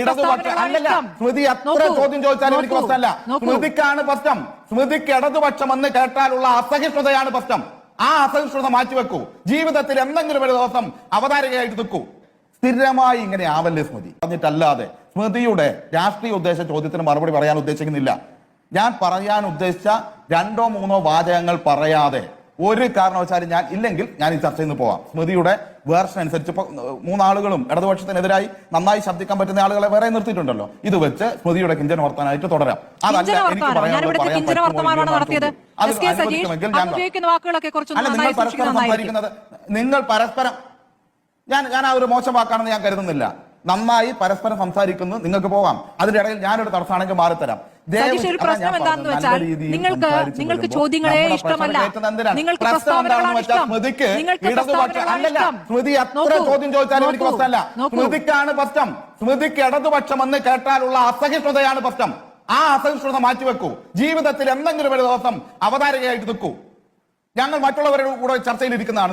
ഇടതുപക്ഷ അല്ലല്ല സ്മൃതി അത്ര ചോദ്യം ചോദിച്ചാലും എനിക്ക് പ്രശ്നമല്ല. സ്മൃതിക്കാണ് പ്രശ്നം. സ്മൃതിക്ക് ഇടതുപക്ഷം എന്ന് കേട്ടാലുള്ള അസഹിഷ്ണുതയാണ് പ്രശ്നം. ആ അസഹിഷ്ണുത മാറ്റിവെക്കൂ. ജീവിതത്തിൽ എന്തെങ്കിലും ഒരു ദിവസം അവതാരികയായിട്ട് നിൽക്കൂ. സ്ഥിരമായി ഇങ്ങനെ ആവല്ലേ സ്മൃതി പറഞ്ഞിട്ടല്ലാതെ സ്മൃതിയുടെ രാഷ്ട്രീയ ഉദ്ദേശ ചോദ്യത്തിന് മറുപടി പറയാൻ ഉദ്ദേശിക്കുന്നില്ല. ഞാൻ പറയാൻ ഉദ്ദേശിച്ച 2-3 വാചകങ്ങൾ പറയാതെ ഒരു കാരണവശാലും ഞാൻ ഇല്ലെങ്കിൽ ഞാൻ ഈ ചർച്ചയിൽ നിന്ന് പോവാം. സ്മൃതിയുടെ വേർഷൻ അനുസരിച്ച് ഇപ്പൊ 3 ആളുകളും ഇടതുപക്ഷത്തിനെതിരായി നന്നായി ശബ്ദിക്കാൻ പറ്റുന്ന ആളുകളെ വേറെ നിർത്തിയിട്ടുണ്ടല്ലോ. ഇത് വെച്ച് സ്മൃതിയുടെ കിഞ്ചന വർത്താനായിട്ട് തുടരാം. അതല്ല എനിക്ക് നിങ്ങൾ പരസ്പരം ഞാൻ ആ ഒരു മോശം വാക്കാണെന്ന് ഞാൻ കരുതുന്നില്ല. നന്നായി പരസ്പരം സംസാരിക്കുന്നു, നിങ്ങൾക്ക് പോവാം. അതിനിടയിൽ ഞാനൊരു തടസ്സമാണെങ്കിൽ മാറിത്തരാം. ഒരു പ്രശ്നം എന്താണെന്ന് വെച്ചാൽ നിങ്ങൾക്ക് ചോദ്യങ്ങളെ ഇഷ്ടമല്ല, നിങ്ങൾക്ക് പ്രസ്താവനകളാണ് ഇഷ്ടം, സ്മൃതി അത്ര ചോദ്യം ചോദിച്ചാലും എനിക്ക് പ്രശ്നമല്ല. സ്മൃതിക്കാണ് പ്രശ്നം. സ്മൃതിക്ക് ഇടതുപക്ഷം എന്ന് കേട്ടാലുള്ള അസഹിഷ്ണുതയാണ് പ്രശ്നം. ആ അസഹിഷ്ണുത മാറ്റിവെക്കൂ. ജീവിതത്തിൽ എന്തെങ്കിലും ഒരു ദിവസം അവതാരികയായിട്ട് നിൽക്കൂ. ഞങ്ങൾ മറ്റുള്ളവരുടെ കൂടെ ചർച്ചയിൽ ഇരിക്കുന്നതാണ്.